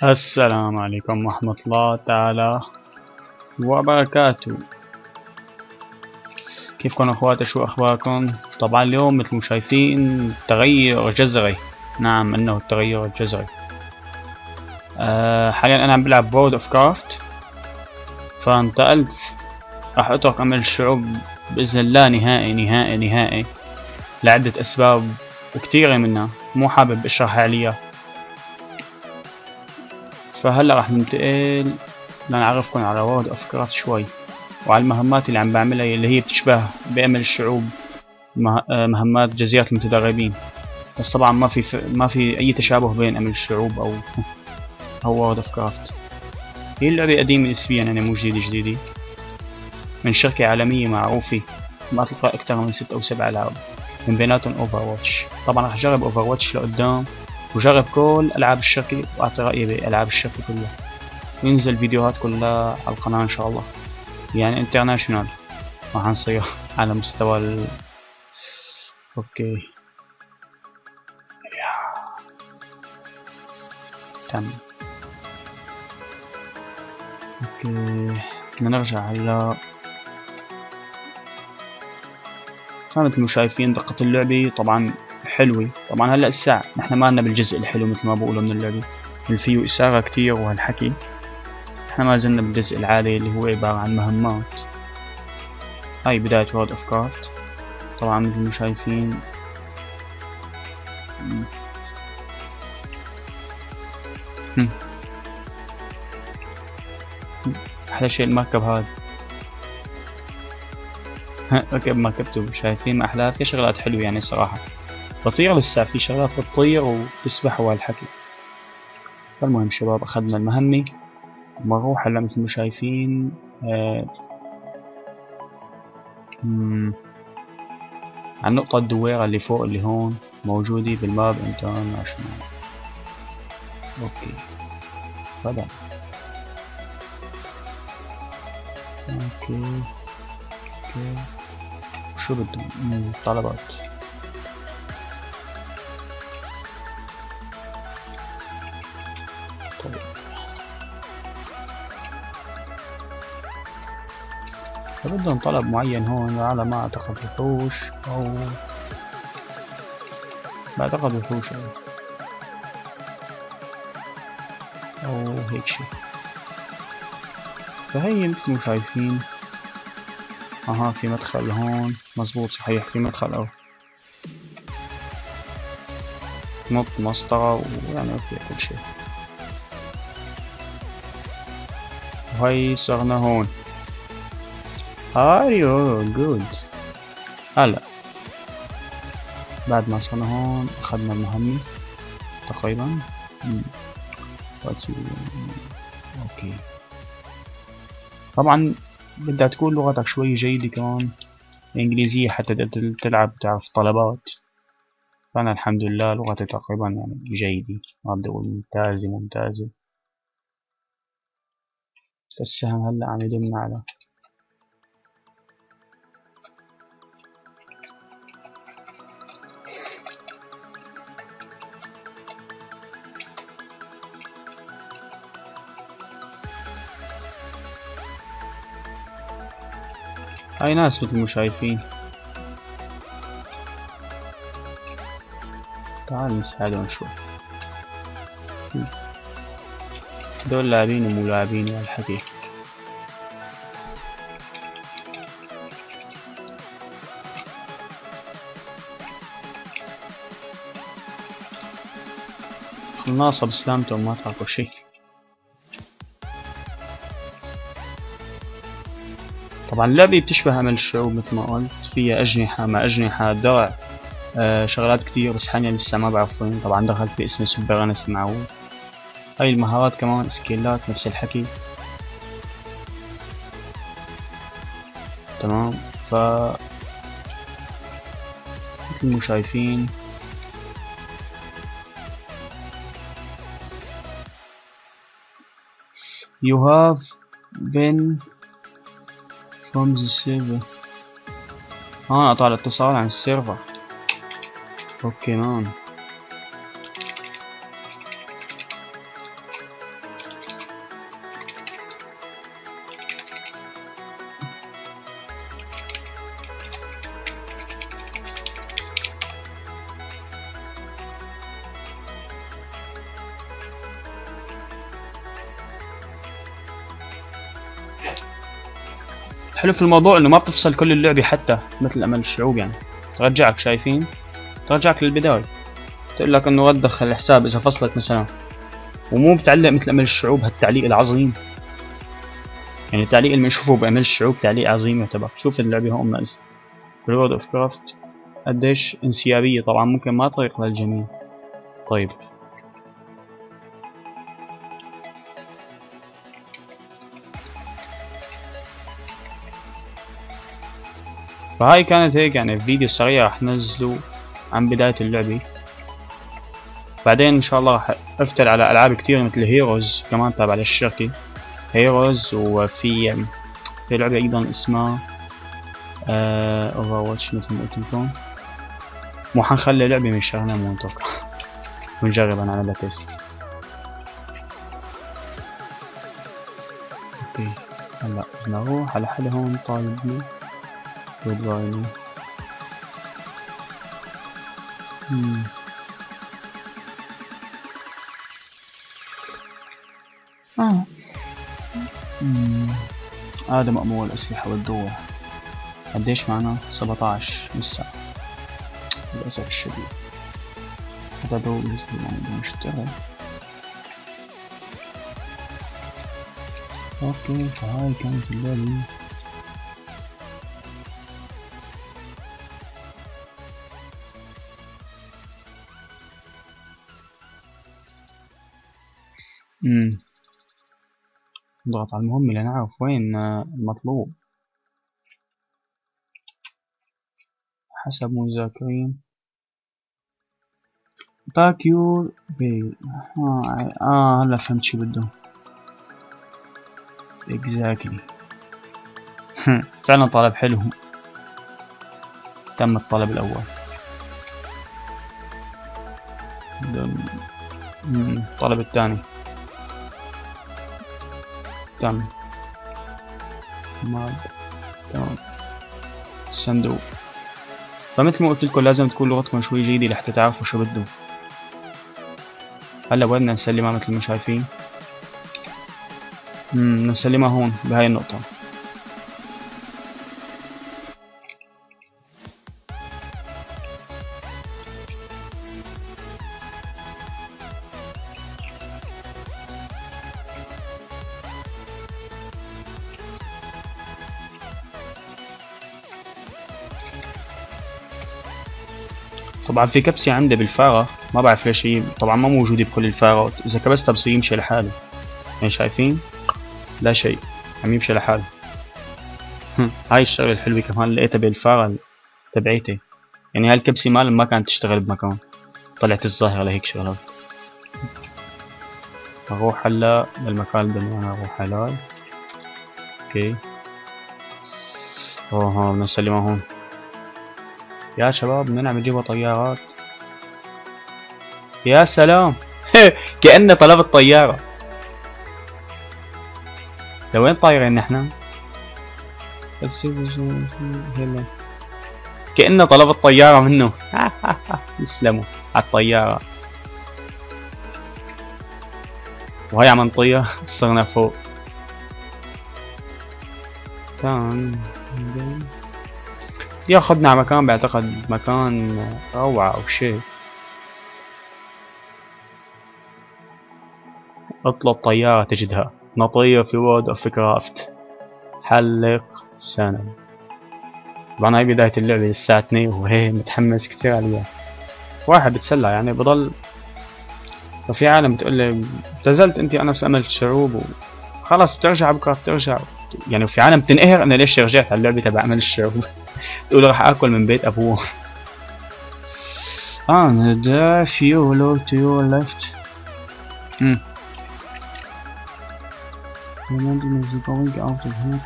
السلام عليكم ورحمة الله تعالى وبركاته. كيفكم اخواتي؟ شو اخباركم؟ طبعا اليوم مثل ما شايفين تغير جذري. نعم انه التغير الجذري. حاليا انا عم بلعب وورد اوف كرافت، فانتقلت. راح اترك امل الشعوب باذن الله نهائي نهائي نهائي لعدة اسباب وكثيرة منها مو حابب اشرحها عليها. فهلا راح ننتقل لنعرفكم على وورد اوف كرافت شوي وعلى المهمات اللي عم بعملها اللي هي بتشبه بأمل الشعوب مهمات جزيرة المتدربين. بس طبعا ما في أي تشابه بين أمل الشعوب أو وورد اوف كرافت. هي اللعبة قديمة نسبيا، يعني مو جديدة من شركة عالمية معروفة ما تلقى أكثر من 6 أو 7 ألعاب من بيناتهم اوفر واتش. طبعا راح أجرب اوفر واتش لقدام وجرب كل ألعاب الشركة وأعطي رأيي بألعاب الشركة كلها، وينزل فيديوهات كلها على القناة إن شاء الله. يعني انترناشونال راح نصير على مستوى اوكي تم. اوكي بدنا نرجع هلا. مثل ما شايفين دقة اللعبة طبعا حلوة. طبعا هلا الساعة نحن ما لنا بالجزء الحلو مثل ما بقولوا من اللعبة اللي فيه إثارة كتير وهالحكي. نحن ما زلنا بالجزء العادي اللي هو عبارة عن مهمات. هاي بداية وورد اوف كرافت. طبعا مثل ما شايفين أحلى شيء المركب هذا. ركب مركبته، شايفين ما أحلاه، في شغلات حلوة يعني الصراحة. بطير لسه في شغلات بتطير وتسبح وهالحكي. فالمهم شباب أخذنا المهمة وبنروح هلا مثل ما شايفين. على النقطة الدويرة اللي فوق اللي هون موجودة بالماب انترناشونال. اوكي بدأ. اوكي اوكي شو بدهم طلبات؟ طيب فبدهم طلب معين هون على ما اعتقد وحوش او بعتقد وحوش او هيك شي. فهي مثل ما شايفين اها في مدخل هون مزبوط صحيح، في مدخل او نط مسطرة ويعني في كل شي. وهي صرنا هون. ايوه جود. هلا بعد ما صرنا هون اخذنا المهمة تقريبا. اوكي طبعا بدها تكون لغتك شوي جيدة كمان انجليزية حتى تقدر تلعب تعرف طلبات. فانا الحمد لله لغتي تقريبا يعني جيدة، ما بدي اقول ممتازة ممتازة. السهم هلا عم يدلنا على هاي ناس مثل ما شايفين. تعال نساعدهم شوي. دول لاعبين ومو لاعبين والحكي. خلصوا بسلامتهم ما تعرفوا شي. طبعا اللعبة بتشبه أمل الشعوب مثل ما قلت، فيها أجنحة ما أجنحة درع شغلات كتير بس حاليا لسه ما بعرف وين. طبعا دخلت باسم سوبر أنس معود. هاي المهارات كمان سكيلات نفس الحكي. تمام ف مثل ما شايفين you have been from the server. قطع الاتصال عن السيرفر. اوكي مان. حلو في الموضوع انه ما بتفصل كل اللعبة حتى مثل امل الشعوب يعني. ترجعك، شايفين؟ ترجعك للبداية، تقول لك انه رد دخل الحساب اذا فصلت مثلا، ومو بتعلق مثل امل الشعوب هالتعليق العظيم. يعني التعليق اللي بنشوفه بامل الشعوب تعليق عظيم يعتبر. شوف اللعبة هون مأز وورلد اوف كرافت قديش انسيابية، طبعا ممكن ما طريق للجميع. طيب فهاي كانت هيك يعني فيديو سريع رح ننزله عن بداية اللعبة. بعدين ان شاء الله رح افتل على العاب كتير مثل هيروز كمان تابع للشركة هيروز، وفي لعبة ايضا اسمها اوفر واتش مثل ما قلت لكم. مو حنخلي لعبة من شهرنا مو نتوقع ونجرب نعملها تيست. اوكي هلا بدنا نروح على حدا هون طالبنا ودوايني. هذا مأمول الأسلحة والدروع. قديش معنا؟ 17 لسه للأسف الشديد. هذا دور لسه يعني بدنا نشتغل. اوكي فهاي كانت اللعبة. نضغط على المهمة لنعرف وين المطلوب حسب مذاكرين. باكيور بي هلا فهمت شو بده. اكزاكتلي فعلا طلب حلو. تم الطلب الأول. الطلب الثاني تم. تمام. الصندوق. فمثل ما قلت لكم لازم تكون لغتكم شوي جيدة لحتى تعرفوا شو بده. هلا بدنا نسلمها مثل ما شايفين. نسلمها هون بهاي النقطة. طبعا في كبسة عندي بالفارة ما بعرف ليش هي طبعا ما موجودة بكل الفارات. إذا كبستها بصير يمشي لحاله. يعني شايفين؟ لا شيء عم يمشي لحاله. هاي الشغلة الحلوة كمان لقيتها بالفارة تبعيتي. يعني هاي الكبسة ما كانت تشتغل بمكان، طلعت الظاهرة لهيك شغلات. اروح هلا للمكان اللي بدنا اياه. اروح هلاي. اوكي هون بدنا نسلمها هون. يا شباب بدنا نعمل جوا طيارات. يا سلام كأني طلبت طيارة. لوين طايرين نحن؟ كأني طلبت طيارة منه. يسلموا على الطيارة. وهي عم نطير صرنا فوق. ياخذنا على مكان بعتقد مكان روعة او شيء. اطلب طيارة تجدها. نطير في وورلد اوف كرافت. حلق سنة. طبعا هاي بداية اللعبة لساتني وهي متحمس كثير عليها. واحد بتسلى يعني بضل. ففي عالم بتقولي ابتزلت انتي انا في امل الشعوب وخلص بترجع بكره بترجع. يعني في عالم بتنقهر انا ليش رجعت على اللعبة تبع امل الشعوب. تقول راح اكل من بيت ابوه. there fuel to your left. Remember going out of here.